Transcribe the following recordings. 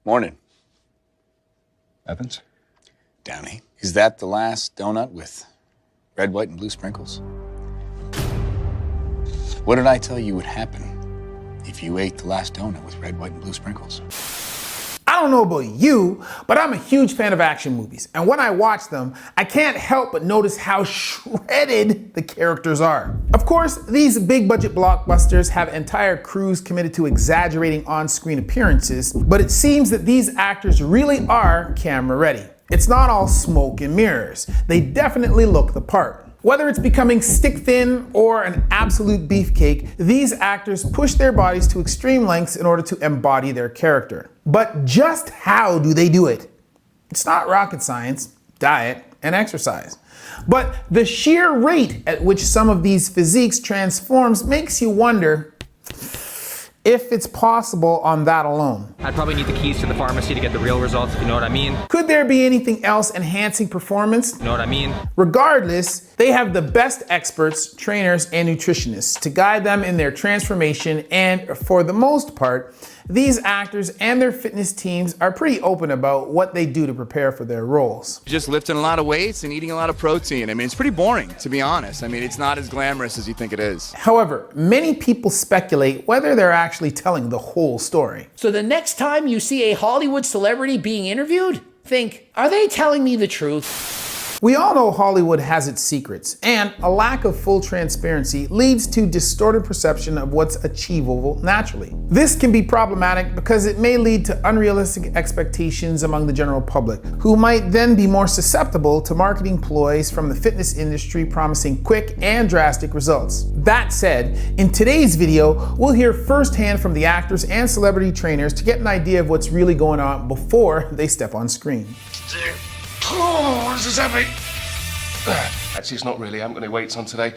Morning. Evans? Downey. Is that the last donut with red, white, and blue sprinkles? What did I tell you would happen if you ate the last donut with red, white, and blue sprinkles? I don't know about you, but I'm a huge fan of action movies. And when I watch them, I can't help but notice how shredded the characters are. Of course, these big budget blockbusters have entire crews committed to exaggerating on-screen appearances, but it seems that these actors really are camera ready. It's not all smoke and mirrors. They definitely look the part. Whether it's becoming stick thin or an absolute beefcake, these actors push their bodies to extreme lengths in order to embody their character. But just how do they do it? It's not rocket science, diet, and exercise. But the sheer rate at which some of these physiques transforms makes you wonder if it's possible on that alone. I'd probably need the keys to the pharmacy to get the real results, if you know what I mean. Could there be anything else enhancing performance? You know what I mean? Regardless, they have the best experts, trainers, and nutritionists to guide them in their transformation, and for the most part, these actors and their fitness teams are pretty open about what they do to prepare for their roles. Just lifting a lot of weights and eating a lot of protein. I mean, it's pretty boring, to be honest. I mean, it's not as glamorous as you think it is. However, many people speculate whether they're actually telling the whole story. So the next time you see a Hollywood celebrity being interviewed, think, are they telling me the truth? We all know Hollywood has its secrets, and a lack of full transparency leads to distorted perception of what's achievable naturally. This can be problematic because it may lead to unrealistic expectations among the general public, who might then be more susceptible to marketing ploys from the fitness industry promising quick and drastic results. That said, in today's video, we'll hear firsthand from the actors and celebrity trainers to get an idea of what's really going on before they step on screen. Oh, this is heavy. Actually, it's not really. I haven't got any weights on today.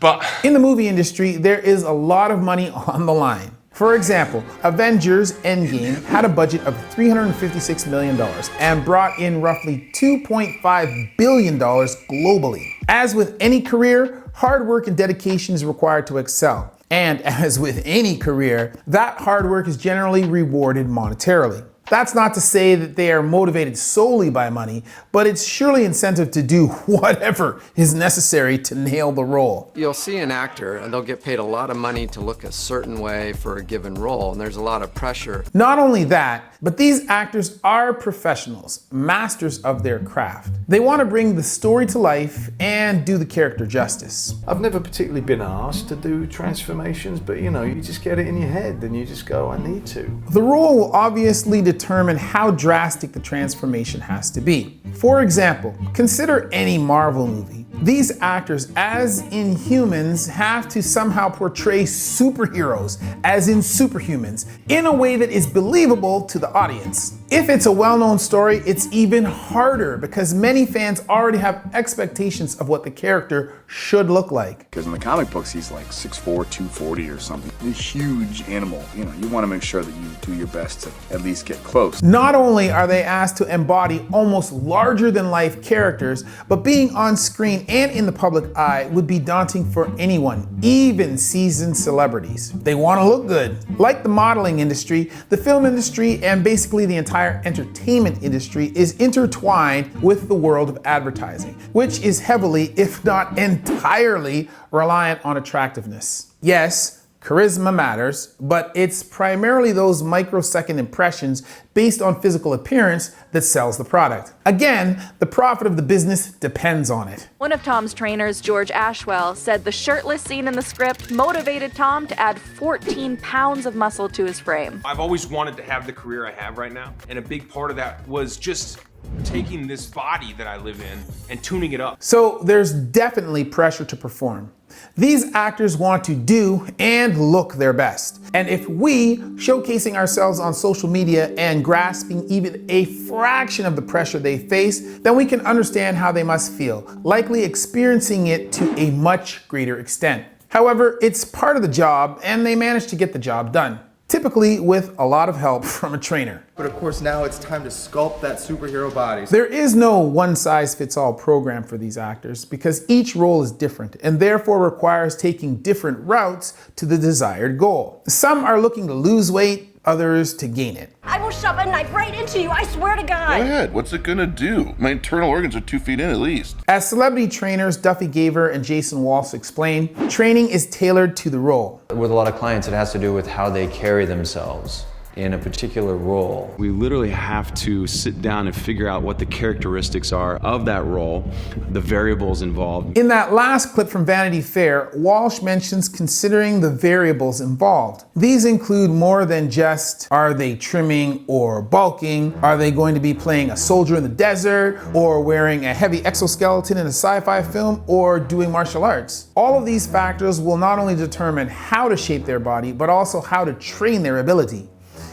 But in the movie industry, there is a lot of money on the line. For example, Avengers Endgame had a budget of $356 million and brought in roughly $2.5 billion globally. As with any career, hard work and dedication is required to excel. And as with any career, that hard work is generally rewarded monetarily. That's not to say that they are motivated solely by money, but it's surely incentive to do whatever is necessary to nail the role. You'll see an actor and they'll get paid a lot of money to look a certain way for a given role, and there's a lot of pressure. Not only that, but these actors are professionals, masters of their craft. They want to bring the story to life and do the character justice. I've never particularly been asked to do transformations, but you know, you just get it in your head and you just go, I need to. The role will obviously determine how drastic the transformation has to be. For example, consider any Marvel movie. These actors, as Inhumans, have to somehow portray superheroes, as in superhumans, in a way that is believable to the audience. If it's a well-known story, it's even harder because many fans already have expectations of what the character should look like. Because in the comic books, he's like 6'4", 240 or something. He's a huge animal. You know, you want to make sure that you do your best to at least get close. Not only are they asked to embody almost larger-than-life characters, but being on screen and in the public eye would be daunting for anyone, even seasoned celebrities. They want to look good. Like the modeling industry, the film industry, and basically the entire entertainment industry is intertwined with the world of advertising, which is heavily, if not entirely, reliant on attractiveness. Yes, charisma matters, but it's primarily those microsecond impressions based on physical appearance that sells the product. Again, the profit of the business depends on it. One of Tom's trainers, George Ashwell, said the shirtless scene in the script motivated Tom to add 14 pounds of muscle to his frame. I've always wanted to have the career I have right now, and a big part of that was just taking this body that I live in and tuning it up. So there's definitely pressure to perform. These actors want to do and look their best. And if we, showcasing ourselves on social media and grasping even a fraction of the pressure they face, then we can understand how they must feel, likely experiencing it to a much greater extent. However, it's part of the job and they manage to get the job done. Typically with a lot of help from a trainer. But of course now it's time to sculpt that superhero body. There is no one-size-fits-all program for these actors because each role is different and therefore requires taking different routes to the desired goal. Some are looking to lose weight, others to gain it. I will will shove a knife right into you, I swear to God. Go ahead. What's it gonna do? My internal organs are 2 feet in at least. As celebrity trainers Duffy Gaver and Jason Walsh explain, training is tailored to the role. With a lot of clients, it has to do with how they carry themselves in a particular role. We literally have to sit down and figure out what the characteristics are of that role, the variables involved. In that last clip from Vanity Fair, Walsh mentions considering the variables involved. These include more than just, are they trimming or bulking? Are they going to be playing a soldier in the desert, or wearing a heavy exoskeleton in a sci-fi film, or doing martial arts? All of these factors will not only determine how to shape their body, but also how to train their ability.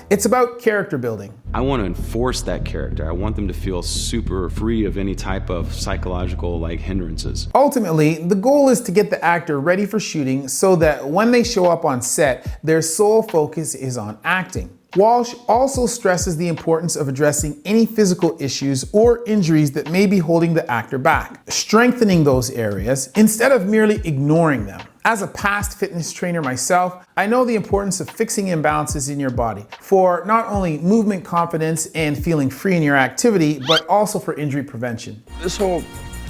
It's about character building. I want to enforce that character. I want them to feel super free of any type of psychological hindrances. Ultimately, the goal is to get the actor ready for shooting so that when they show up on set, their sole focus is on acting. Walsh also stresses the importance of addressing any physical issues or injuries that may be holding the actor back, strengthening those areas instead of merely ignoring them. As a past fitness trainer myself, I know the importance of fixing imbalances in your body for not only movement confidence and feeling free in your activity, but also for injury prevention. This whole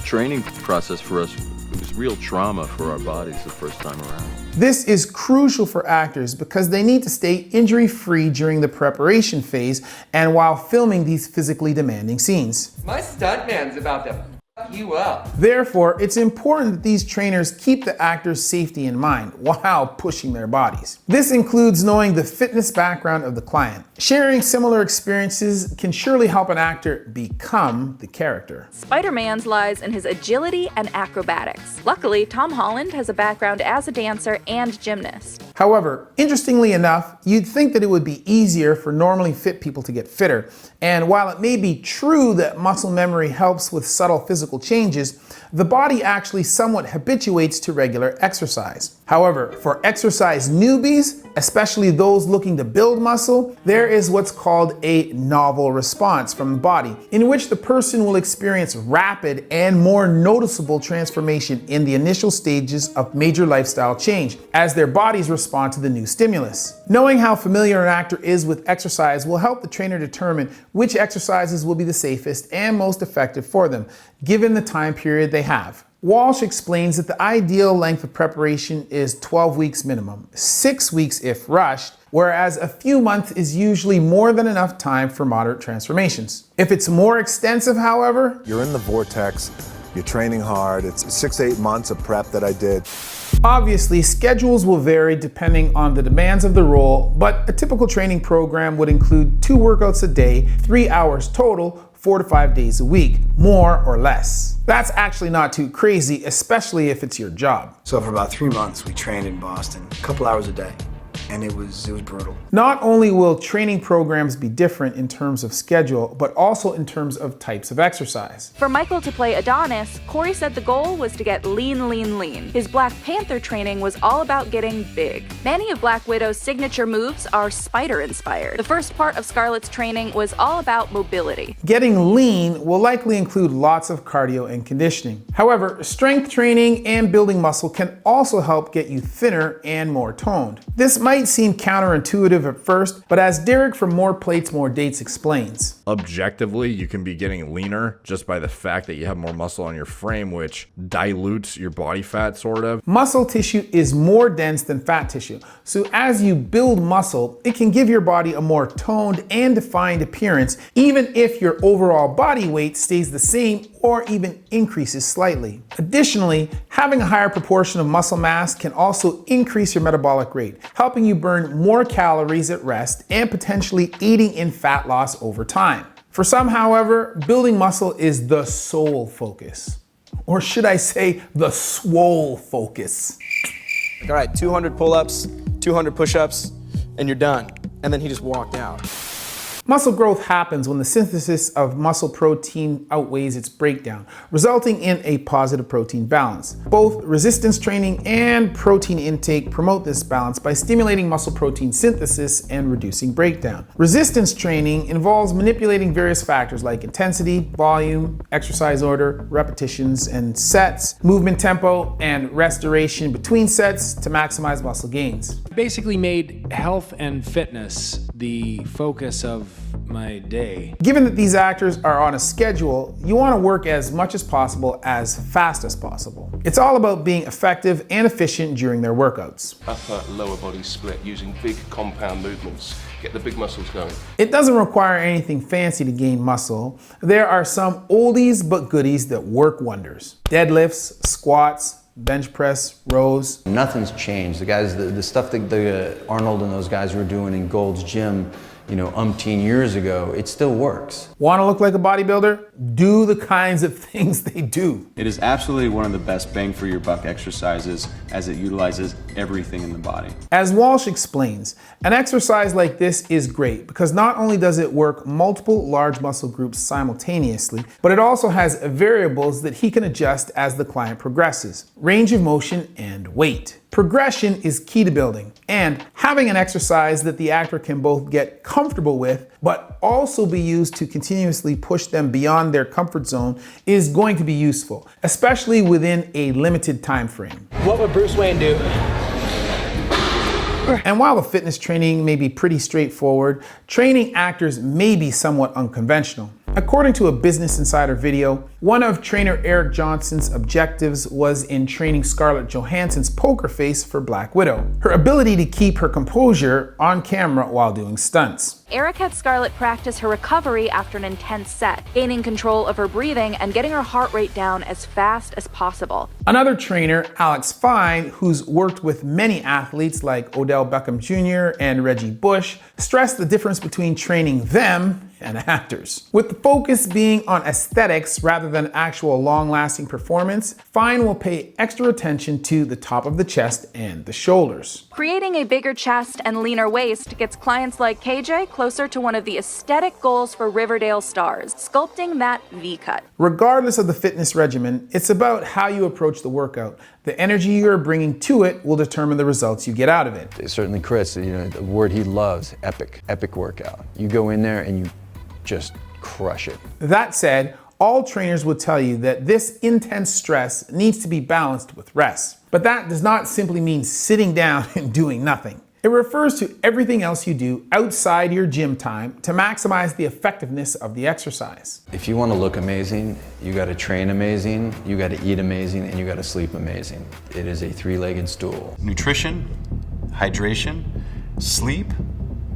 training process for us was real trauma for our bodies the first time around. This is crucial for actors because they need to stay injury-free during the preparation phase and while filming these physically demanding scenes. My stuntman's about to fuck you up. Therefore, it's important that these trainers keep the actor's safety in mind while pushing their bodies. This includes knowing the fitness background of the client. Sharing similar experiences can surely help an actor become the character. Spider-Man's lies in his agility and acrobatics. Luckily, Tom Holland has a background as a dancer and gymnast. However, interestingly enough, you'd think that it would be easier for normally fit people to get fitter. And while it may be true that muscle memory helps with subtle physical changes, the body actually somewhat habituates to regular exercise. However, for exercise newbies, especially those looking to build muscle, there is what's called a novel response from the body, in which the person will experience rapid and more noticeable transformation in the initial stages of major lifestyle change as their bodies respond to the new stimulus. Knowing how familiar an actor is with exercise will help the trainer determine which exercises will be the safest and most effective for them, given the time period they have. Walsh explains that the ideal length of preparation is 12 weeks minimum, 6 weeks if rushed, whereas a few months is usually more than enough time for moderate transformations. If it's more extensive, however, you're in the vortex, you're training hard, it's 6 to 8 months of prep that I did. Obviously, schedules will vary depending on the demands of the role, but a typical training program would include 2 workouts a day, 3 hours total, 4 to 5 days a week, more or less. That's actually not too crazy, especially if it's your job. So for about 3 months, we trained in Boston, a couple hours a day. And it was brutal. Not only will training programs be different in terms of schedule, but also in terms of types of exercise. For Michael to play Adonis, Corey said the goal was to get lean, lean, lean. His Black Panther training was all about getting big. Many of Black Widow's signature moves are spider-inspired. The first part of Scarlett's training was all about mobility. Getting lean will likely include lots of cardio and conditioning. However, strength training and building muscle can also help get you thinner and more toned. This might seem counterintuitive at first, but as Derek from More Plates, More Dates explains. Objectively, you can be getting leaner just by the fact that you have more muscle on your frame, which dilutes your body fat, sort of. Muscle tissue is more dense than fat tissue, so as you build muscle, it can give your body a more toned and defined appearance, even if your overall body weight stays the same or even increases slightly. Additionally, having a higher proportion of muscle mass can also increase your metabolic rate, helping you burn more calories at rest and potentially aiding in fat loss over time. For some, however, building muscle is the sole focus. Or should I say the swole focus. All right, 200 pull-ups, 200 push-ups, and you're done. And then he just walked out. Muscle growth happens when the synthesis of muscle protein outweighs its breakdown, resulting in a positive protein balance. Both resistance training and protein intake promote this balance by stimulating muscle protein synthesis and reducing breakdown. Resistance training involves manipulating various factors like intensity, volume, exercise order, repetitions and sets, movement tempo, and rest duration between sets to maximize muscle gains. Basically made health and fitness the focus of my day. Given that these actors are on a schedule, you want to work as much as possible, as fast as possible. It's all about being effective and efficient during their workouts. Upper, lower body split using big compound movements. Get the big muscles going. It doesn't require anything fancy to gain muscle. There are some oldies but goodies that work wonders. Deadlifts, squats, bench press, rows. Nothing's changed. The guys, the stuff that Arnold and those guys were doing in Gold's Gym, you know, umpteen years ago, it still works. Want to look like a bodybuilder? Do the kinds of things they do. It is absolutely one of the best bang for your buck exercises as it utilizes everything in the body. As Walsh explains, an exercise like this is great because not only does it work multiple large muscle groups simultaneously, but it also has variables that he can adjust as the client progresses: range of motion and weight. Progression is key to building, and having an exercise that the actor can both get comfortable with but also be used to continuously push them beyond their comfort zone is going to be useful, especially within a limited time frame. What would Bruce Wayne do? And while the fitness training may be pretty straightforward, training actors may be somewhat unconventional. According to a Business Insider video, one of trainer Eric Johnson's objectives was in training Scarlett Johansson's poker face for Black Widow, her ability to keep her composure on camera while doing stunts. Eric had Scarlett practice her recovery after an intense set, gaining control of her breathing and getting her heart rate down as fast as possible. Another trainer, Alex Fine, who's worked with many athletes like Odell Beckham Jr. and Reggie Bush, stressed the difference between training them and actors. With the focus being on aesthetics rather than actual long-lasting performance, Fine will pay extra attention to the top of the chest and the shoulders. Creating a bigger chest and leaner waist gets clients like KJ closer to one of the aesthetic goals for Riverdale stars, sculpting that V-cut. Regardless of the fitness regimen, it's about how you approach the workout. The energy you're bringing to it will determine the results you get out of it. Certainly Chris, you know, the word he loves, epic workout. You go in there and you just crush it. That said, all trainers will tell you that this intense stress needs to be balanced with rest. But that does not simply mean sitting down and doing nothing. It refers to everything else you do outside your gym time to maximize the effectiveness of the exercise. If you want to look amazing, you got to train amazing, you got to eat amazing, and you got to sleep amazing. It is a three-legged stool. Nutrition, hydration, sleep,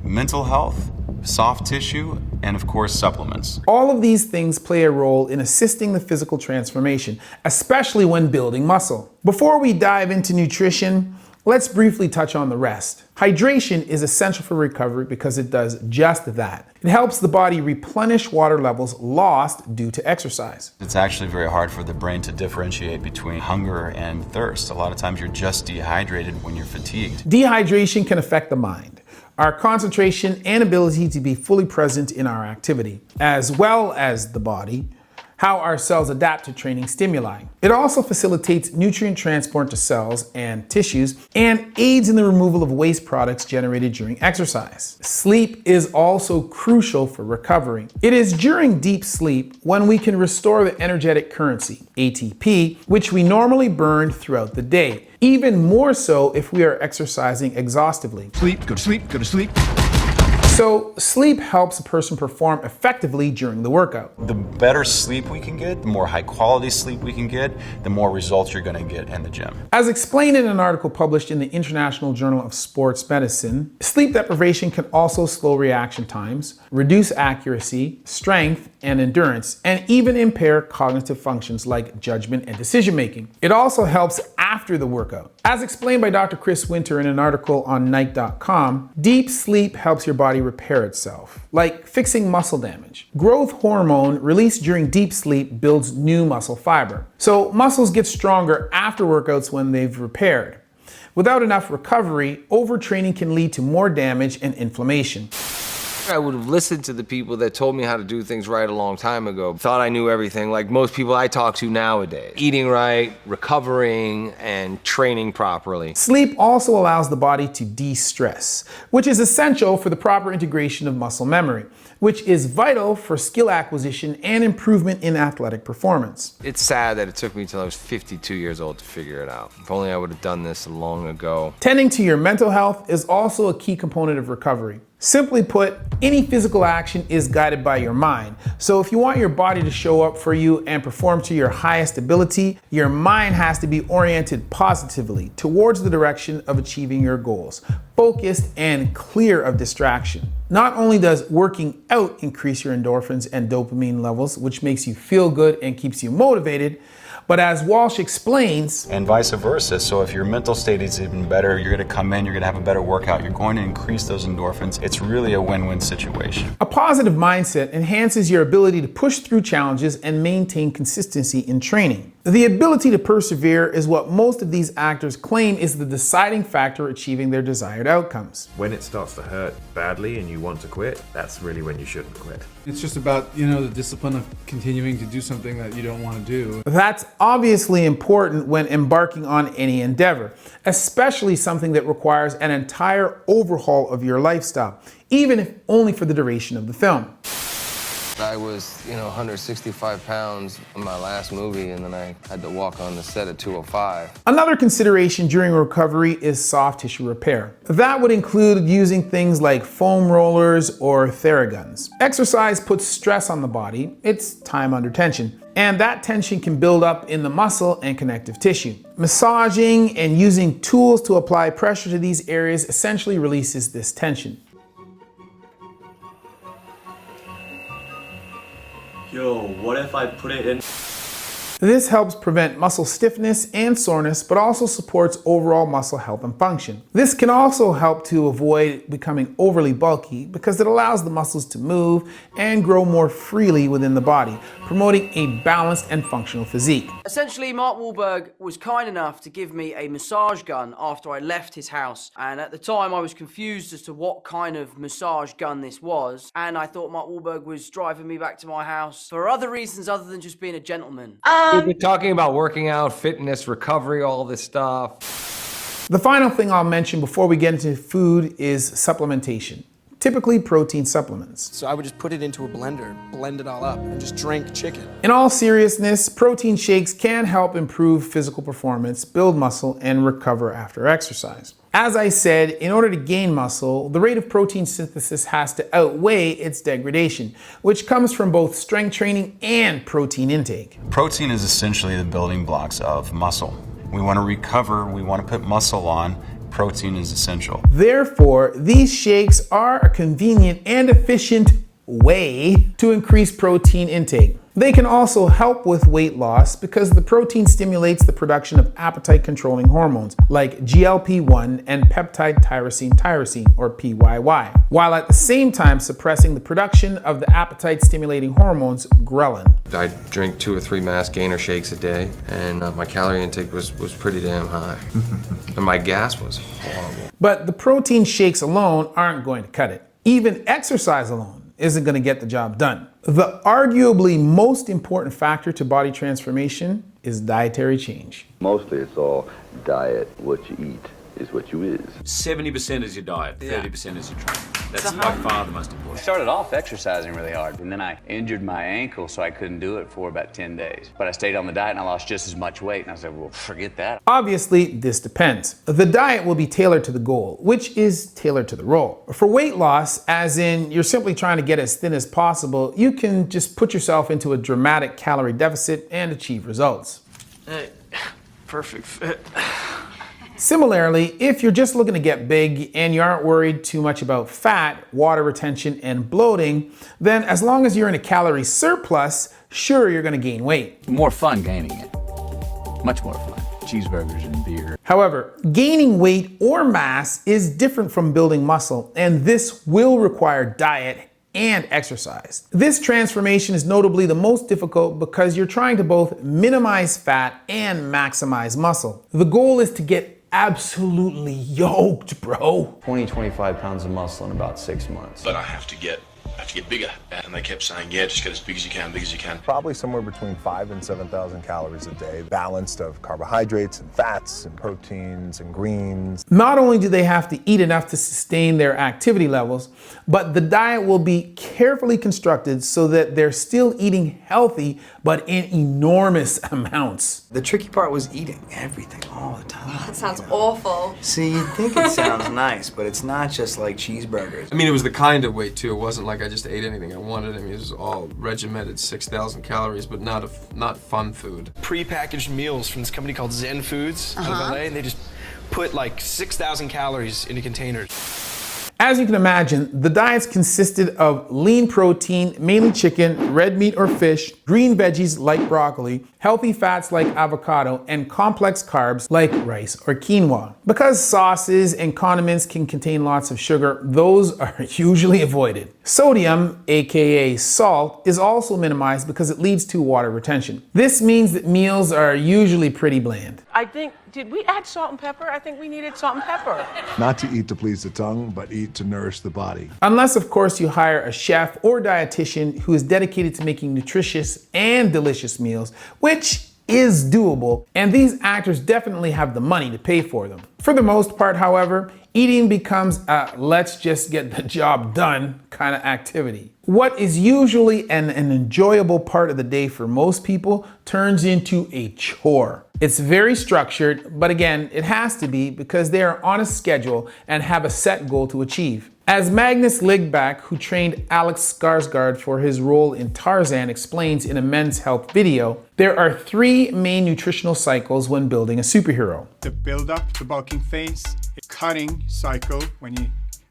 mental health, soft tissue, and of course supplements. All of these things play a role in assisting the physical transformation, especially when building muscle. Before we dive into nutrition, let's briefly touch on the rest. Hydration is essential for recovery because it does just that. It helps the body replenish water levels lost due to exercise. It's actually very hard for the brain to differentiate between hunger and thirst. A lot of times you're just dehydrated when you're fatigued. Dehydration can affect the mind, our concentration and ability to be fully present in our activity, as well as the body, how our cells adapt to training stimuli. It also facilitates nutrient transport to cells and tissues and aids in the removal of waste products generated during exercise. Sleep is also crucial for recovery. It is during deep sleep when we can restore the energetic currency, ATP, which we normally burn throughout the day, even more so if we are exercising exhaustively. Sleep, go to sleep, go to sleep. So sleep helps a person perform effectively during the workout. The better sleep we can get, the more high quality sleep we can get, the more results you're going to get in the gym. As explained in an article published in the International Journal of Sports Medicine, sleep deprivation can also slow reaction times, reduce accuracy, strength, and endurance, and even impair cognitive functions like judgment and decision making. It also helps after the workout. As explained by Dr. Chris Winter in an article on Nike.com, deep sleep helps your body repair itself, like fixing muscle damage. Growth hormone released during deep sleep builds new muscle fiber. So muscles get stronger after workouts when they've repaired. Without enough recovery, overtraining can lead to more damage and inflammation. I would have listened to the people that told me how to do things right a long time ago. Thought I knew everything, like most people I talk to nowadays. Eating right, recovering, and training properly. Sleep also allows the body to de-stress, which is essential for the proper integration of muscle memory, which is vital for skill acquisition and improvement in athletic performance. It's sad that it took me till I was 52 years old to figure it out. If only I would have done this long ago. Tending to your mental health is also a key component of recovery. Simply put, any physical action is guided by your mind. So if you want your body to show up for you and perform to your highest ability, your mind has to be oriented positively towards the direction of achieving your goals, focused and clear of distraction. Not only does working out increase your endorphins and dopamine levels, which makes you feel good and keeps you motivated, but as Walsh explains, and vice versa. So if your mental state is even better, you're going to come in, you're going to have a better workout, you're going to increase those endorphins. It's really a win-win situation. A positive mindset enhances your ability to push through challenges and maintain consistency in training. The ability to persevere is what most of these actors claim is the deciding factor achieving their desired outcomes. When it starts to hurt badly and you want to quit, that's really when you shouldn't quit. It's just about, the discipline of continuing to do something that you don't want to do. That's obviously important when embarking on any endeavor, especially something that requires an entire overhaul of your lifestyle, even if only for the duration of the film. I was, 165 pounds in my last movie, and then I had to walk on the set at 205. Another consideration during recovery is soft tissue repair. That would include using things like foam rollers or Theraguns. Exercise puts stress on the body. It's time under tension. And that tension can build up in the muscle and connective tissue. Massaging and using tools to apply pressure to these areas essentially releases this tension. Yo, what if I put it in? This helps prevent muscle stiffness and soreness, but also supports overall muscle health and function. This can also help to avoid becoming overly bulky because it allows the muscles to move and grow more freely within the body, promoting a balanced and functional physique. Essentially, Mark Wahlberg was kind enough to give me a massage gun after I left his house. And at the time, I was confused as to what kind of massage gun this was. And I thought Mark Wahlberg was driving me back to my house for other reasons other than just being a gentleman. We're talking about working out, fitness, recovery, all this stuff. The final thing I'll mention before we get into food is supplementation, typically protein supplements. So I would just put it into a blender, blend it all up, and just drink chicken. In all seriousness, protein shakes can help improve physical performance, build muscle, and recover after exercise. As I said, in order to gain muscle, the rate of protein synthesis has to outweigh its degradation, which comes from both strength training and protein intake. Protein is essentially the building blocks of muscle. We want to recover, we want to put muscle on. Protein is essential. Therefore, these shakes are a convenient and efficient way to increase protein intake. They can also help with weight loss because the protein stimulates the production of appetite-controlling hormones like GLP-1 and peptide tyrosine or PYY, while at the same time suppressing the production of the appetite-stimulating hormones ghrelin. I drink 2 or 3 mass gainer shakes a day, and my calorie intake was pretty damn high. And my gas was horrible. But the protein shakes alone aren't going to cut it. Even exercise alone isn't going to get the job done. The arguably most important factor to body transformation is dietary change. Mostly it's all diet. What you eat is what you is. 70% is your diet, 30% is your training. That's by far the most important. I started off exercising really hard, and then I injured my ankle, so I couldn't do it for about 10 days. But I stayed on the diet and I lost just as much weight, and I said, well, forget that. Obviously, this depends. The diet will be tailored to the goal, which is tailored to the role. For weight loss, as in you're simply trying to get as thin as possible, you can just put yourself into a dramatic calorie deficit and achieve results. Hey, perfect fit. Similarly, if you're just looking to get big and you aren't worried too much about fat, water retention, and bloating, then as long as you're in a calorie surplus, sure, you're gonna gain weight. More fun gaining it. Much more fun. Cheeseburgers and beer. However, gaining weight or mass is different from building muscle, and this will require diet and exercise. This transformation is notably the most difficult because you're trying to both minimize fat and maximize muscle. The goal is to get absolutely yoked, bro. 20-25 pounds of muscle in about 6 months. But I have to get have to get bigger. And they kept saying, yeah, just get as big as you can, big as you can. Probably somewhere between 5,000 and 7,000 calories a day, balanced of carbohydrates and fats and proteins and greens. Not only do they have to eat enough to sustain their activity levels, but the diet will be carefully constructed so that they're still eating healthy, but in enormous amounts. The tricky part was eating everything all the time. That sounds awful. See, you'd think it sounds nice, but it's not just like cheeseburgers. I mean, it was the kind of weight too. It wasn't like I just ate anything I wanted. I mean, it was all regimented 6,000 calories, but not fun food. Pre-packaged meals from this company called Zen Foods out of LA, and they just put like 6,000 calories into containers. As you can imagine, the diets consisted of lean protein, mainly chicken, red meat or fish, green veggies like broccoli, healthy fats like avocado, and complex carbs like rice or quinoa. Because sauces and condiments can contain lots of sugar, those are usually avoided. Sodium, aka salt, is also minimized because it leads to water retention. This means that meals are usually pretty bland. I think, did we add salt and pepper? I think we needed salt and pepper. Not to eat to please the tongue, but eat to nourish the body. Unless, of course, you hire a chef or dietitian who is dedicated to making nutritious and delicious meals, which is doable, and these actors definitely have the money to pay for them. For the most part, however, eating becomes a let's just get the job done kind of activity. What is usually an enjoyable part of the day for most people turns into a chore. It's very structured, but again, it has to be because they are on a schedule and have a set goal to achieve. As Magnus Ligback, who trained Alex Skarsgård for his role in Tarzan, explains in a Men's Health video, there are 3 main nutritional cycles when building a superhero. The build-up, the bulking phase, a cutting cycle when you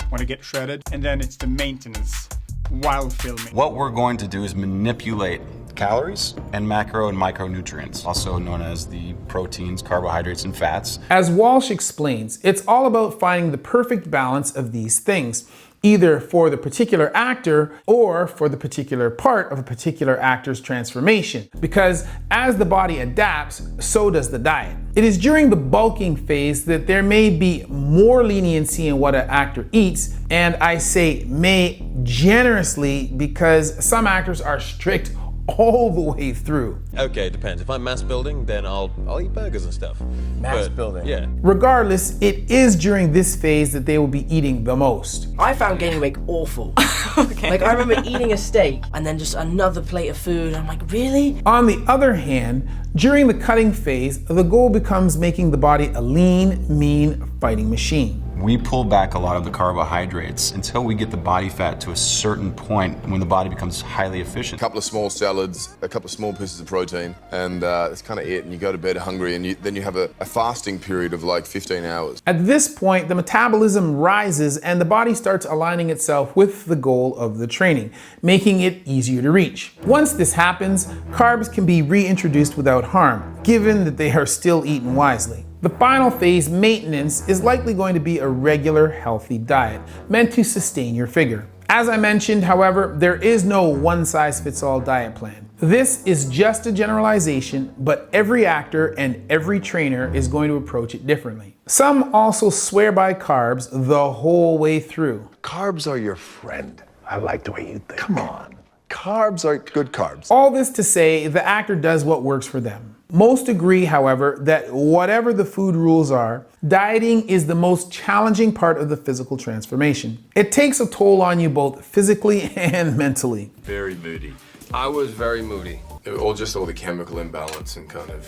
want to get shredded, and then it's the maintenance while filming. What we're going to do is manipulate calories and macro and micronutrients, also known as the proteins, carbohydrates, and fats. As Walsh explains, it's all about finding the perfect balance of these things, either for the particular actor or for the particular part of a particular actor's transformation. Because as the body adapts, so does the diet. It is during the bulking phase that there may be more leniency in what an actor eats, and I say may generously because some actors are strict all the way through. Okay, it depends. If I'm mass building, then I'll eat burgers and stuff. Mass building? Yeah. Regardless, it is during this phase that they will be eating the most. I found gaining weight awful. Okay. Like, I remember eating a steak and then just another plate of food. I'm like, really? On the other hand, during the cutting phase, the goal becomes making the body a lean, mean fighting machine. We pull back a lot of the carbohydrates until we get the body fat to a certain point when the body becomes highly efficient. A couple of small salads, a couple of small pieces of protein, and that's kind of it. And you go to bed hungry, and then you have a fasting period of like 15 hours. At this point, the metabolism rises and the body starts aligning itself with the goal of the training, making it easier to reach. Once this happens, carbs can be reintroduced without harm, given that they are still eaten wisely. The final phase, maintenance, is likely going to be a regular, healthy diet, meant to sustain your figure. As I mentioned, however, there is no one-size-fits-all diet plan. This is just a generalization, but every actor and every trainer is going to approach it differently. Some also swear by carbs the whole way through. Carbs are your friend. I like the way you think. Come on. Carbs are good carbs. All this to say, the actor does what works for them. Most agree, however, that whatever the food rules are, dieting is the most challenging part of the physical transformation. It takes a toll on you both physically and mentally. Very moody. I was very moody. All the chemical imbalance and kind of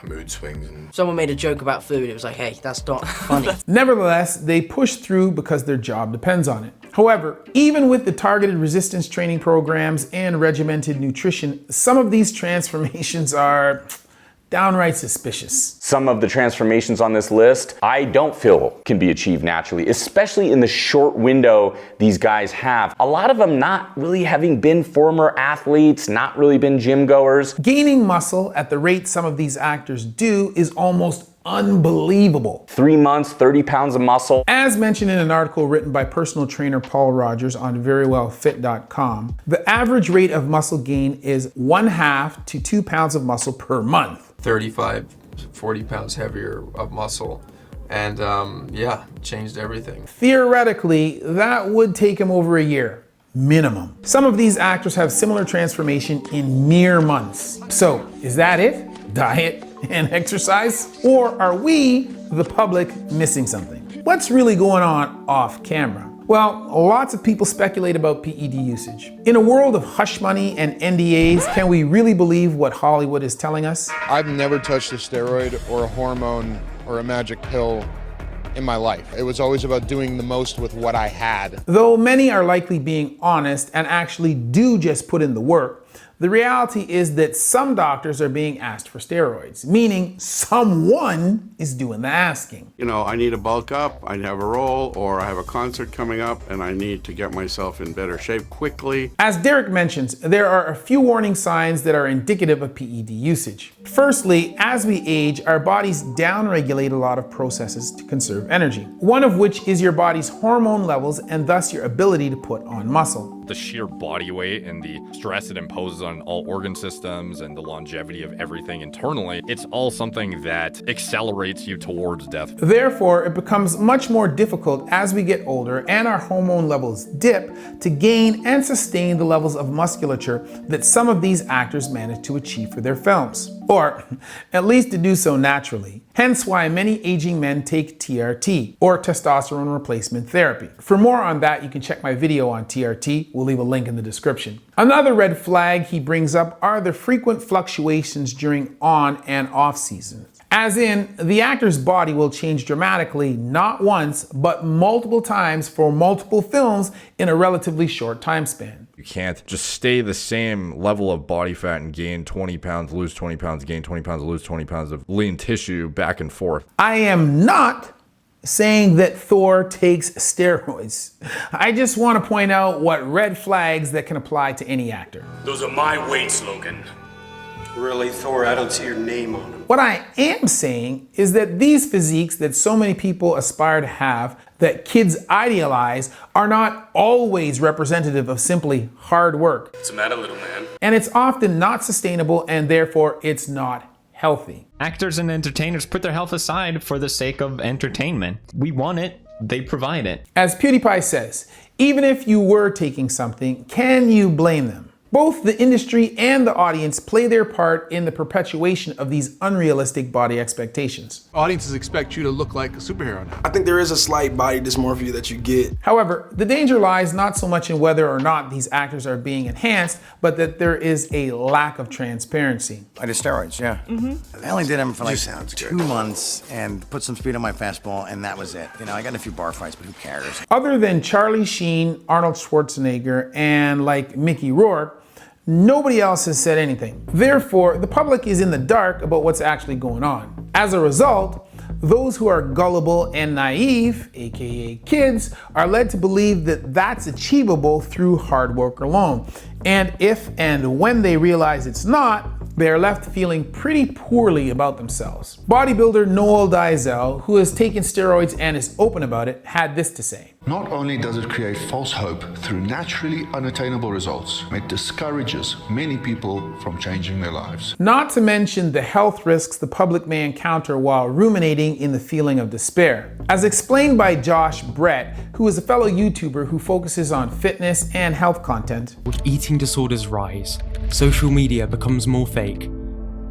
mood swings. And Someone made a joke about food. It was like, hey, that's not funny. Nevertheless, they push through because their job depends on it. However, even with the targeted resistance training programs and regimented nutrition, some of these transformations are downright suspicious. Some of the transformations on this list, I don't feel can be achieved naturally, especially in the short window these guys have. A lot of them not really having been former athletes, not really been gym goers. Gaining muscle at the rate some of these actors do is almost unbelievable. 3 months, 30 pounds of muscle. As mentioned in an article written by personal trainer Paul Rogers on verywellfit.com, the average rate of muscle gain is 1/2 to 2 pounds of muscle per month. 35, 40 pounds heavier of muscle. And yeah, changed everything. Theoretically, that would take him over a year. minimum. Some of these actors have similar transformation in mere months. So is that it? Diet and exercise? Or are we, the public, missing something? What's really going on off camera? Well, lots of people speculate about PED usage. In a world of hush money and NDAs, can we really believe what Hollywood is telling us? I've never touched a steroid or a hormone or a magic pill in my life. It was always about doing the most with what I had. Though many are likely being honest and actually do just put in the work, the reality is that some doctors are being asked for steroids, meaning someone is doing the asking. You know, I need to bulk up, I have a role, or I have a concert coming up, and I need to get myself in better shape quickly. As Derek mentions, there are a few warning signs that are indicative of PED usage. Firstly, as we age, our bodies downregulate a lot of processes to conserve energy, one of which is your body's hormone levels and thus your ability to put on muscle. The sheer body weight and the stress it imposes on all organ systems and the longevity of everything internally, it's all something that accelerates you towards death. Therefore, it becomes much more difficult as we get older and our hormone levels dip to gain and sustain the levels of musculature that some of these actors manage to achieve for their films, or at least to do so naturally. Hence why many aging men take TRT, or testosterone replacement therapy. For more on that, you can check my video on TRT. We'll leave a link in the description. Another red flag he brings up are the frequent fluctuations during on and off season. As in, the actor's body will change dramatically, not once, but multiple times for multiple films in a relatively short time span. You can't just stay the same level of body fat and gain 20 pounds, lose 20 pounds, gain 20 pounds, lose 20 pounds of lean tissue back and forth. I am not saying that Thor takes steroids. I just want to point out what red flags that can apply to any actor. Those are my weights, Logan. Really, Thor, I don't see your name on them. What I am saying is that these physiques that so many people aspire to have, that kids idealize, are not always representative of simply hard work. What's the matter, little man? And it's often not sustainable, and therefore it's not healthy. Actors and entertainers put their health aside for the sake of entertainment. We want it, they provide it. As PewDiePie says, even if you were taking something, can you blame them? Both the industry and the audience play their part in the perpetuation of these unrealistic body expectations. Audiences expect you to look like a superhero now. I think there is a slight body dysmorphia that you get. However, the danger lies not so much in whether or not these actors are being enhanced, but that there is a lack of transparency. I did steroids, yeah. I only did them for like 2 months and put some speed on my fastball, and that was it. You know, I got in a few bar fights, but who cares? Other than Charlie Sheen, Arnold Schwarzenegger, and like Mickey Rourke, nobody else has said anything. Therefore, the public is in the dark about what's actually going on. As a result, those who are gullible and naive, aka kids, are led to believe that that's achievable through hard work alone. And if and when they realize it's not, they are left feeling pretty poorly about themselves. Bodybuilder Noel Diesel, who has taken steroids and is open about it, had this to say. Not only does it create false hope through naturally unattainable results, it discourages many people from changing their lives. Not to mention the health risks the public may encounter while ruminating in the feeling of despair. As explained by Josh Brett, who is a fellow YouTuber who focuses on fitness and health content. Eating disorders rise, social media becomes more fake,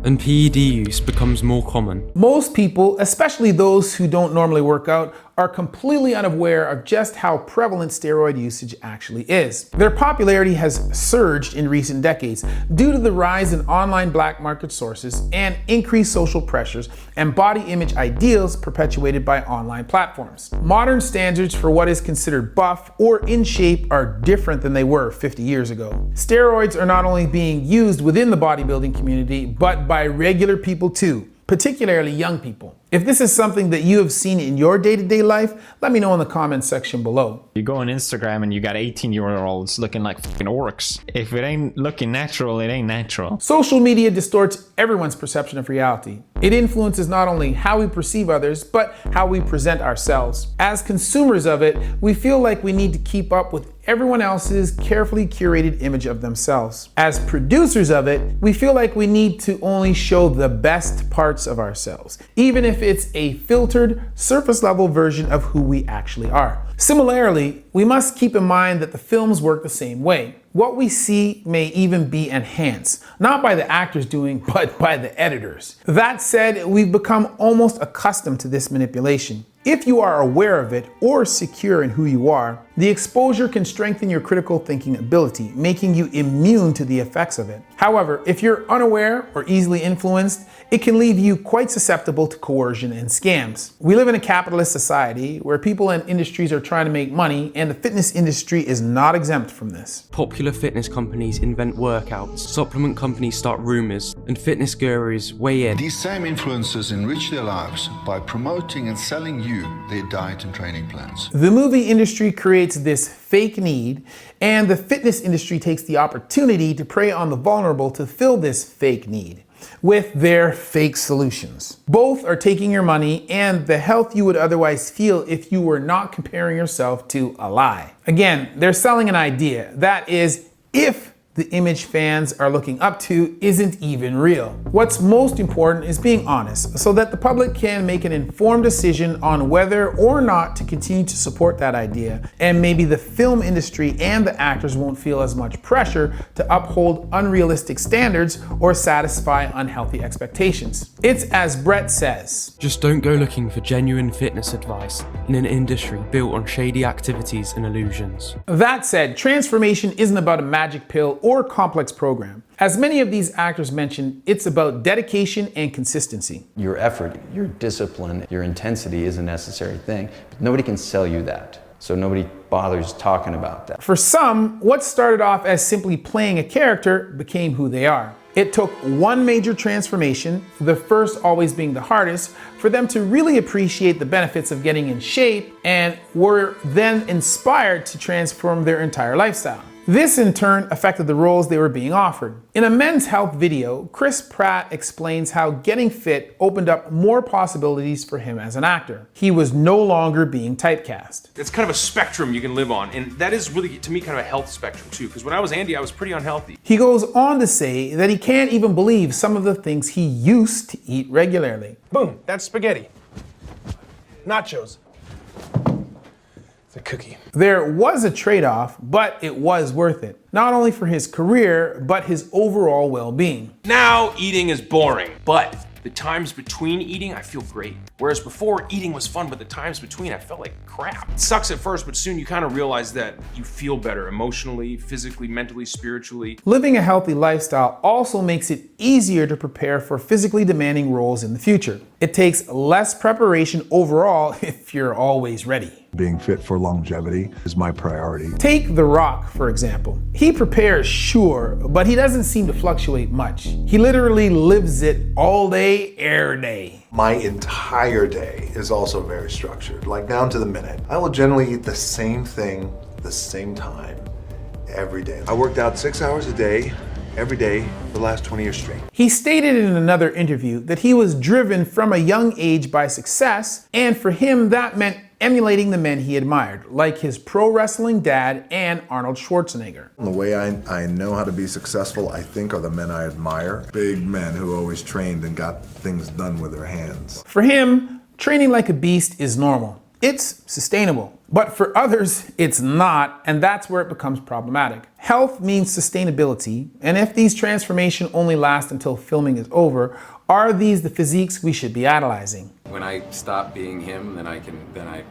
and PED use becomes more common. Most people, especially those who don't normally work out, are completely unaware of just how prevalent steroid usage actually is. Their popularity has surged in recent decades due to the rise in online black market sources and increased social pressures and body image ideals perpetuated by online platforms. Modern standards for what is considered buff or in shape are different than they were 50 years ago. Steroids are not only being used within the bodybuilding community, but by regular people too, particularly young people. If this is something that you have seen in your day-to-day life, let me know in the comments section below. You go on Instagram and you got 18-year-olds looking like fucking orcs. If it ain't looking natural, it ain't natural. Social media distorts everyone's perception of reality. It influences not only how we perceive others, but how we present ourselves. As consumers of it, we feel like we need to keep up with everyone else's carefully curated image of themselves. As producers of it, we feel like we need to only show the best parts of ourselves, even if it's a filtered, surface level version of who we actually are. Similarly, we must keep in mind that the films work the same way. What we see may even be enhanced, not by the actors doing, but by the editors. That said, we've become almost accustomed to this manipulation. If you are aware of it or secure in who you are, the exposure can strengthen your critical thinking ability, making you immune to the effects of it. However, if you're unaware or easily influenced, it can leave you quite susceptible to coercion and scams. We live in a capitalist society where people and industries are trying to make money, and the fitness industry is not exempt from this. Popular fitness companies invent workouts, supplement companies start rumors, and fitness gurus weigh in. These same influencers enrich their lives by promoting and selling you their diet and training plans. The movie industry creates this fake need, and the fitness industry takes the opportunity to prey on the vulnerable to fill this fake need with their fake solutions. Both are taking your money and the health you would otherwise feel if you were not comparing yourself to a lie. Again, they're selling an idea. That is, if the image fans are looking up to isn't even real. What's most important is being honest so that the public can make an informed decision on whether or not to continue to support that idea, and maybe the film industry and the actors won't feel as much pressure to uphold unrealistic standards or satisfy unhealthy expectations. It's as Brett says, just don't go looking for genuine fitness advice in an industry built on shady activities and illusions. That said, transformation isn't about a magic pill or complex program. As many of these actors mentioned, it's about dedication and consistency. Your effort, your discipline, your intensity is a necessary thing, but nobody can sell you that. So nobody bothers talking about that. For some, what started off as simply playing a character became who they are. It took one major transformation, the first always being the hardest, for them to really appreciate the benefits of getting in shape, and were then inspired to transform their entire lifestyle. This in turn affected the roles they were being offered. In a men's health video, Chris Pratt explains how getting fit opened up more possibilities for him as an actor. He was no longer being typecast. It's kind of a spectrum you can live on, and that is really, to me, kind of a health spectrum too, because when I was Andy, I was pretty unhealthy. He goes on to say that he can't even believe some of the things he used to eat regularly. Boom, that's spaghetti. Nachos. It's a cookie. There was a trade-off, but it was worth it. Not only for his career, but his overall well-being. Now eating is boring, but the times between eating, I feel great. Whereas before, eating was fun, but the times between, I felt like crap. It sucks at first, but soon you kind of realize that you feel better emotionally, physically, mentally, spiritually. Living a healthy lifestyle also makes it easier to prepare for physically demanding roles in the future. It takes less preparation overall if you're always ready. Being fit for longevity is my priority. Take The Rock, for example. He prepares, sure, but he doesn't seem to fluctuate much. He literally lives it all day, every day. My entire day is also very structured, like down to the minute. I will generally eat the same thing, the same time, every day. I worked out 6 hours a day, every day, for the last 20 years straight. He stated in another interview that he was driven from a young age by success, and for him that meant emulating the men he admired, like his pro wrestling dad and Arnold Schwarzenegger. The way I know how to be successful, I think, are the men I admire. Big men who always trained and got things done with their hands. For him, training like a beast is normal. It's sustainable. But for others, it's not, and that's where it becomes problematic. Health means sustainability, and if these transformations only last until filming is over, are these the physiques we should be idolizing? When I stop being him, then I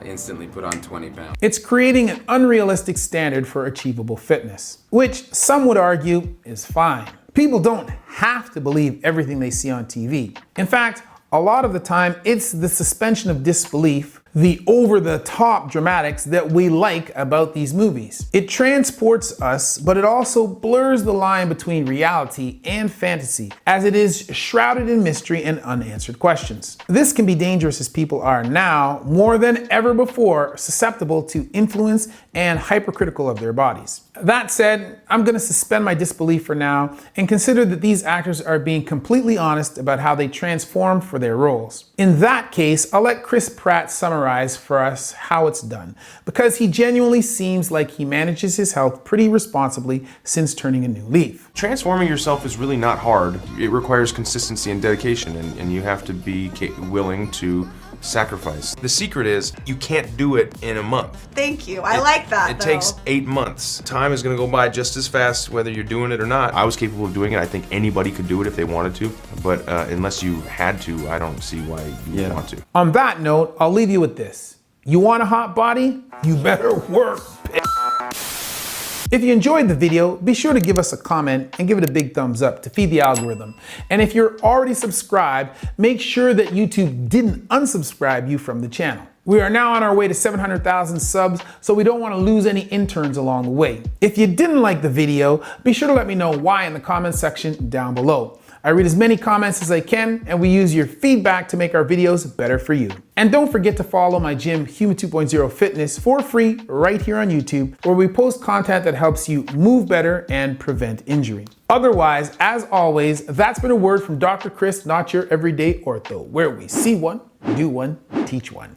instantly put on 20 pounds. It's creating an unrealistic standard for achievable fitness, which some would argue is fine. People don't have to believe everything they see on TV. In fact, a lot of the time, it's the suspension of disbelief, the over-the-top dramatics that we like about these movies. It transports us, but it also blurs the line between reality and fantasy, as it is shrouded in mystery and unanswered questions. This can be dangerous as people are now, more than ever before, susceptible to influence and hypercritical of their bodies. That said, I'm gonna suspend my disbelief for now and consider that these actors are being completely honest about how they transformed for their roles. In that case, I'll let Chris Pratt summarize for us how it's done, because he genuinely seems like he manages his health pretty responsibly since turning a new leaf. Transforming yourself is really not hard. It requires consistency and dedication, and you have to be willing to sacrifice. The secret is you can't do it in a month. Thank you. I like that. It takes 8 months. Time is going to go by just as fast whether you're doing it or not. I was capable of doing it. I think anybody could do it if they wanted to, but unless you had to, I don't see why you would want to. On that note, I'll leave you with this. You want a hot body? You better work. If you enjoyed the video, be sure to give us a comment and give it a big thumbs up to feed the algorithm. And if you're already subscribed, make sure that YouTube didn't unsubscribe you from the channel. We are now on our way to 700,000 subs, so we don't want to lose any interns along the way. If you didn't like the video, be sure to let me know why in the comment section down below. I read as many comments as I can, and we use your feedback to make our videos better for you. And don't forget to follow my gym, Human 2.0 Fitness, for free right here on YouTube, where we post content that helps you move better and prevent injury. Otherwise, as always, that's been a word from Dr. Chris, not your everyday ortho, where we see one, do one, teach one.